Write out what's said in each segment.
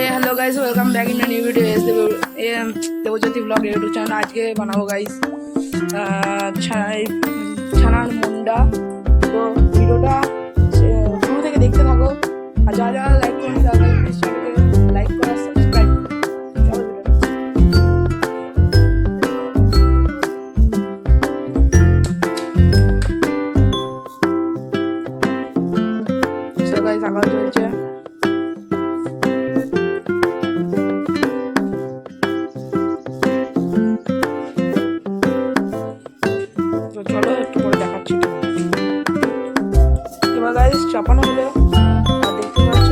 Hello guys, welcome back in new video S Devjyoti blog YouTube channel. आज के बनाबो guys ছানার মুন্ডা। তো ভিডিওটা শুরু থেকে দেখতে থাকো, আর যারা যারা লাইক করুন তারা চ্যানেলকে লাইক করা, সাবস্ক্রাইব। চলো ভিডিওটা গাইস আবার চলছে। চলো একটু পরে দেখাচ্ছি। এবার গাইস চাপানো হলো, আর দেখতে পাচ্ছ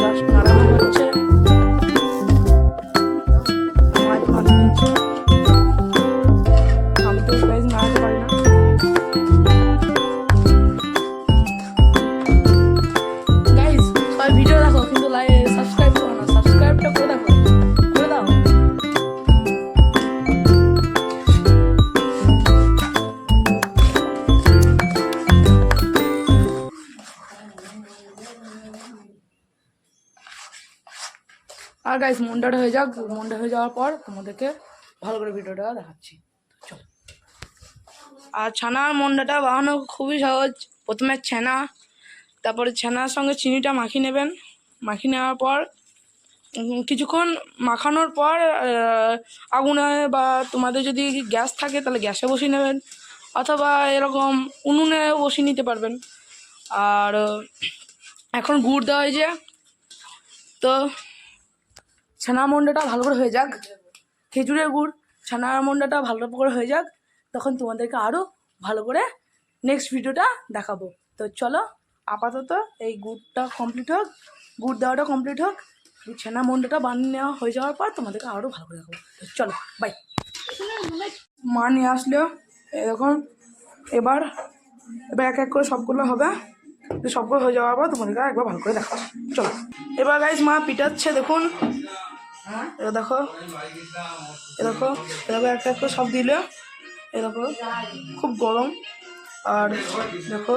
জাস্ট নাড়ানো হচ্ছে, মাছ ভালো হচ্ছে। আমি তো গাইস নাড়াতে পারি না। গাইস সবাই ভিডিও দেখো, কিন্তু সাবস্ক্রাইব করো না। সাবস্ক্রাইবটা করে দেখো, করে দাও। আর গাইস মুন্ডাটা হয়ে যাক, মুন্ডা হয়ে যাওয়ার পর তোমাদেরকে ভালো করে ভিডিওটা দেখাচ্ছি। চলো। আর ছানার মুন্ডাটা বানানো খুবই সহজ। প্রথমে ছানা, তারপরে ছানার সঙ্গে চিনিটা মাখিয়ে নেবেন। মাখিয়ে নেওয়ার পর কিছুক্ষণ মাখানোর পর আগুনে বা তোমাদের যদি গ্যাস থাকে তাহলে গ্যাসে বসিয়ে নেবেন, অথবা এরকম উনুনে বসিয়ে নিতে পারবেন। আর এখন গুড় দেওয়া হয়েছে, তো ছানা মন্ডাটা ভালো করে হয়ে যাক, খেজুরের গুড় ছানার মন্ডাটা ভালো করে হয়ে যাক, তখন তোমাদেরকে আরও ভালো করে নেক্সট ভিডিওটা দেখাবো। তো চলো, আপাতত এই গুড়টা কমপ্লিট হোক, গুড় দেওয়াটা কমপ্লিট হোক, এই ছানা মন্ডাটা বানিয়ে নেওয়া হয়ে যাওয়ার পর তোমাদেরকে আরও ভালো করে দেখাবো। তো চলো বাই। মা নিয়ে আসলো এরকম। এবার এক এক করে সবগুলো হবে, সবগুলো হয়ে যাওয়ার পর তোমাদেরকে একবার ভালো করে দেখাচ্ছি। চলো। এবার গাইস মা পিটাচ্ছে, দেখুন। এটা দেখো, এরকম এরকম একটা করে সব দিল। এরকম খুব গরম। আর দেখো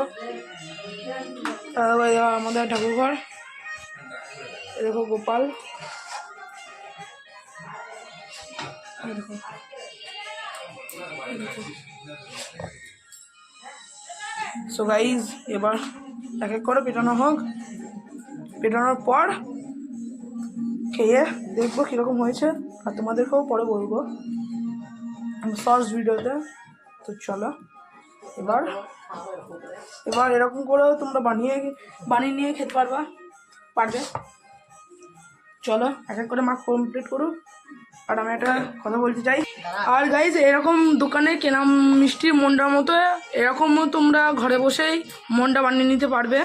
আমাদের ঠাকুরঘর, দেখো গোপাল, সো গাইজ এবার এক এক করে পেটানো হোক। পেটানোর পর খেয়ে দেখবো কীরকম হয়েছে, আর তোমাদেরকেও পরে বলবো শর্টস ভিডিওতে। তো চলো, এবার এরকম করেও তোমরা বানিয়ে নিয়ে খেতে পারবে। চলো এক এক করে মা কমপ্লিট করুক। আর আমি একটা কথা বলতে চাই, আর গাইজ এরকম দোকানে কেনা মিষ্টির মন্ডার মতো এরকমও তোমরা ঘরে বসেই মন্ডা বানিয়ে নিতে পারবে।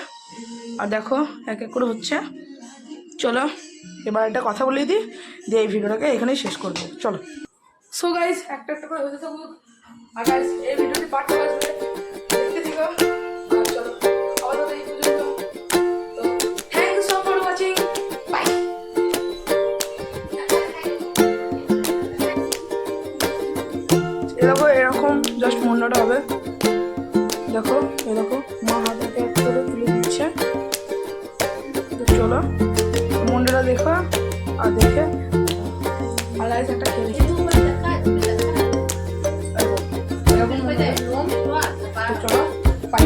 আর দেখো এক এক করে হচ্ছে। চলো এবার একটা কথা বলে দিই, দিয়ে এই ভিডিওটাকে এখানেই শেষ করবো। চলো। সো গাইজ একটা একটা করে হতে থাকুক, আর গাইজ এই ভিডিওটি পার্ট আসবে, দেখতে থেকো। চলো আপাতত এই পর্যন্ত। তো thank you so for watching, bye. দেখো এরকম জাস্ট মন্ডাটা হবে। দেখো এরকম মা হাতে করে তুলে দিচ্ছে। তো চলো মন্ডাটা দেখো, আর দেখে আর একটা খেলেছি এরকম। চলো বাই।